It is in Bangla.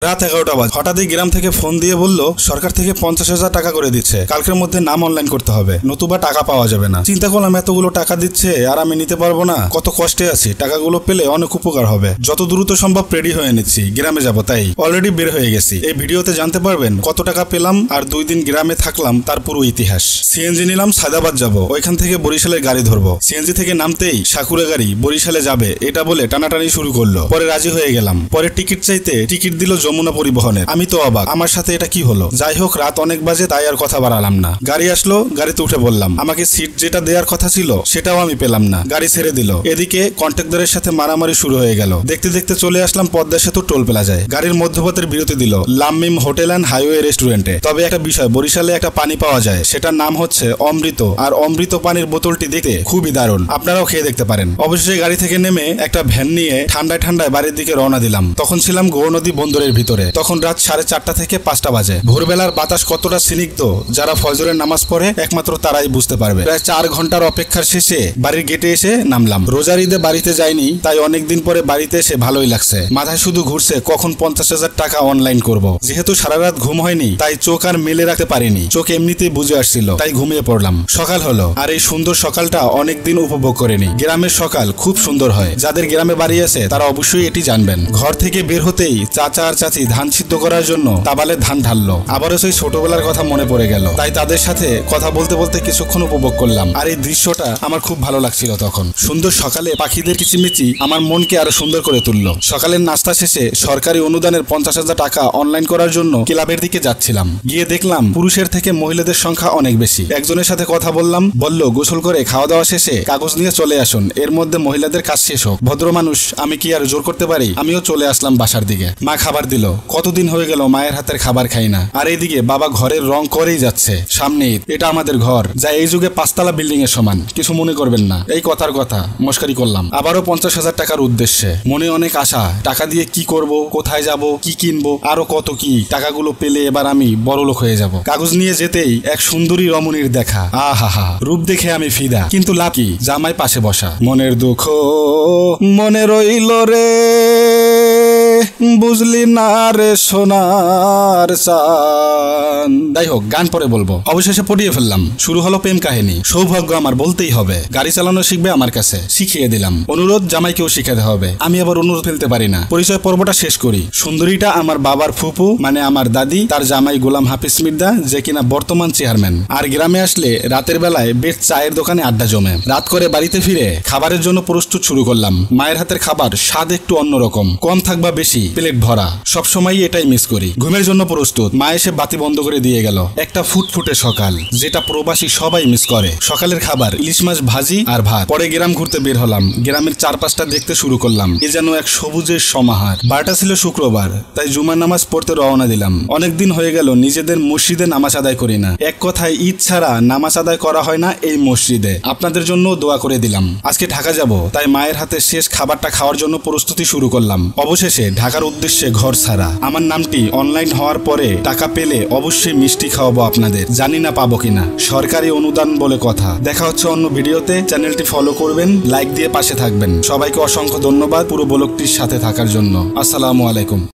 রাত 11টা বাজে হঠাৎই গ্রাম থেকে ফোন দিয়ে বলল সরকার থেকে 50,000 টাকা করে দিচ্ছে, কালকের মধ্যে নাম অনলাইন করতে হবে, নতুবা টাকা পাওয়া যাবে না। চিন্তা করলাম এতগুলো টাকা দিচ্ছে আর আমি নিতে পারবো না, কত কষ্টে আছি, টাকাগুলো পেলে অনেক উপকার হবে। যত দ্রুত সম্ভব রেডি হয়ে নিচ্ছি, গ্রামে যাব, তাই অলরেডি বের হয়ে গেছি। এই ভিডিওতে জানতে পারবেন কত টাকা পেলাম আর 2 দিন গ্রামে থাকলাম তার পুরো ইতিহাস। সিএনজি নিলাম, সায়দাবাদ যাব, ওইখান থেকে বরিশালের গাড়ি ধরবো। সিএনজি থেকে নামতেই সাকুরা গাড়ি বরিশালে যাবে এটা বলে টানাটানি শুরু করলো। পরে রাজি হয়ে গেলাম। পরে টিকিট চাইতে টিকিট দিল যমুনা পরিবহনের। আমি তো অবাক, আমার সাথে এটা কি হলো। যাই হোক, রাত অনেক বাজে, তাই আর কথা বাড়ালাম না। গাড়ি আসলো, গাড়িতে উঠে বললাম। আমাকে সিট যেটা দেওয়ার কথা ছিল সেটাও আমি পেলাম না, গাড়ি ছেড়ে দিল। এদিকে কন্ট্রাক্টরের সাথে মারামারি শুরু হয়ে গেল। দেখতে দেখতে চলে আসলাম পদ্মা সেতু টোল প্লাজায়। গাড়ির মধ্যপথের বিরতি দিল লামমিম হোটেল অ্যান্ড হাইওয়ে রেস্টুরেন্টে। তবে একটা বিষয়, বরিশালে একটা পানি পাওয়া যায়, সেটার নাম হচ্ছে অমৃত। আর অমৃত পানির বোতলটি দেখতে খুবই দারুণ, আপনারাও খেয়ে দেখতে পারেন। অবশেষে গাড়ি থেকে নেমে একটা ভ্যান নিয়ে ঠান্ডায় ঠান্ডায় বাড়ির দিকে রওনা দিলাম। তখন ছিলাম গৌরনদী বন্দরের ভিতরে। তখন রাত 4:30 থেকে 5টা বাজে। ভোরবেলার বাতাস কতটা স্নিগ্ধ, যারা ফজরের নামাজ পড়ে একমাত্র তারাই বুঝতে পারবে। প্রায় 4 ঘন্টার অপেক্ষার শেষে বাড়ির গেটে এসে নামলাম। রোজার ঈদে বাড়িতে যাইনি, তাই অনেকদিন পরে বাড়িতে এসে ভালোই লাগছে। মাথায় শুধু ঘুরছে কখন 50,000 টাকা অনলাইন করব। যেহেতু সারা রাত ঘুম হয়নি, তাই চোখ আর মেলে রাখতে পারিনি। চোখ এমনিতেই বুঝে আসছিল, তাই ঘুমিয়ে পড়লাম। সকাল হলো, আর এই সুন্দর সকালটা অনেকদিন উপভোগ করিনি। গ্রামের সকাল খুব সুন্দর হয়, যাদের গ্রামে বাড়ি আছে তারা অবশ্যই এটি জানবেন। ঘর থেকে বের হতেই চাচা আর চাচি ধান সিদ্ধ করার জন্য তাবালে ধান ঢাললো। আবারও সেই ছোটবেলার কথা মনে পড়ে গেল, তাই তাদের সাথে কথা বলতে বলতে কিছুক্ষণ উপভোগ করলাম। আর এই দৃশ্যটা আমার খুব ভালো লাগছিল তখন। সুন্দর সকালে পাখিদের কিচিমিচি আমার মনকে আরো সুন্দর করে তুললো। সকালের নাস্তা শেষে সরকারি অনুদানের 50,000 টাকা অনলাইন করার জন্য ক্লাবের দিকে যাচ্ছিলাম। গিয়ে দেখলাম পুরুষের থেকে মহিলাদের সংখ্যা অনেক বেশি। একজনের সাথে কথা বললাম, বলল গোসল করে খাওয়া দাওয়া শেষে কাগজ নিয়ে চলে আসুন, এর মধ্যে মহিলাদের কাজ শেষ হোক। ভদ্র মানুষ, আমি কি আর জোর করতে পারি? আমিও চলে আসলাম বাসার দিকে। মা খাবার দিল। কতদিন হয়ে গেল মায়ের হাতের খাবার খাই না। আর এইদিকে বাবা ঘরের রং করেই যাচ্ছে। সামনে এটা আমাদের ঘর, যা এই যুগে 5তলা বিল্ডিং এর সমান। কিছু মনে করবেন না, এই কথার কথা মস্কারি করলাম। আবারও 50,000 টাকার উদ্দেশ্যে মনে অনেক আশা। টাকা দিয়ে কি করব, কোথায় যাব, কি কিনবো, আরো কত কি। টাকাগুলো পেলে এবার আমি বড়লোক হয়ে যাব। কাগজ নিয়ে যেতেই এক সুন্দরী রমণীর দেখা। আহা, রূপ দেখে আমি ফিদা, কিন্তু লাভ কি, জামাই পাশে বসা। মনের দুঃখ মনে রইল রে, বুঝলি না রে সোনার চান। যাই হোক, গান পরে বলবো। অবশেষে পড়িয়ে ফেললাম। শুরু হলো প্রেম কাহিনী। সৌভাগ্য আমার বলতেই হবে। গাড়ি চালানো শিখবে আমার কাছে, শিখিয়ে দিলাম। অনুরোধ জামাইকেও শিখাতে হবে। আমি আবার অনুরোধ ফেলতে পারি না। পরিচয় পর্বটা শেষ করি। সুন্দরীটা আমার বাবার ফুপু, মানে আমার দাদি, তার জামাই গোলাম হাফিজ মির্জা, যে কিনা বর্তমান চেয়ারম্যান। আর গ্রামে আসলে রাতের বেলায় বেশ চায়ের দোকানে আড্ডা জমে। রাত করে বাড়িতে ফিরে খাবারের জন্য প্রস্তুত শুরু করলাম। মায়ের হাতের খাবার স্বাদ একটু অন্যরকম, কম থাকবা বেশি, প্লেট ভরা। সবসময় এটাই মিস করি। ঘুমের জন্য প্রস্তুত। মা এসে বাতি বন্ধ করে দিয়ে গেল। একটা ফুটফুটে সকাল, যেটা প্রবাসী সবাই মিস করে। সকালের খাবার ইলিশ মাছ ভাজি আর ভাত। পরে গ্রাম ঘুরতে বের হলাম। গ্রামের চারপাশটা দেখতে শুরু করলাম। এ যেন এক সবুজের সমাহার। বারটা ছিল শুক্রবার, তাই জুমার নামাজ পড়তে রওনা দিলাম। অনেকদিন হয়ে গেল নিজেদের মসজিদে নামাজ আদায় করি না। এক কথায় ঈদ ছাড়া নামাজ আদায় করা হয় না এই মসজিদে। আপনাদের জন্য দোয়া করে দিলাম। আজকে ঢাকা যাব, তাই মায়ের হাতে শেষ খাবারটা খাওয়ার জন্য প্রস্তুতি শুরু করলাম। অবশেষে ঢাকার উদ্দেশ্যে ঘর ছাড়া। আমার নামটি অনলাইন হওয়ার পরে টাকা পেলে অবশ্যই মিষ্টি খাওয়াবো আপনাদের, জানি না পাবো কিনা। সরকারি অনুদান বলে কথা। দেখা হচ্ছে অন্য ভিডিওতে। চ্যানেলটি ফলো করবেন, লাইক দিয়ে পাশে থাকবেন। সবাইকে অসংখ্য ধন্যবাদ পুরো ব্লগটির সাথে থাকার জন্য। আসসালামু আলাইকুম।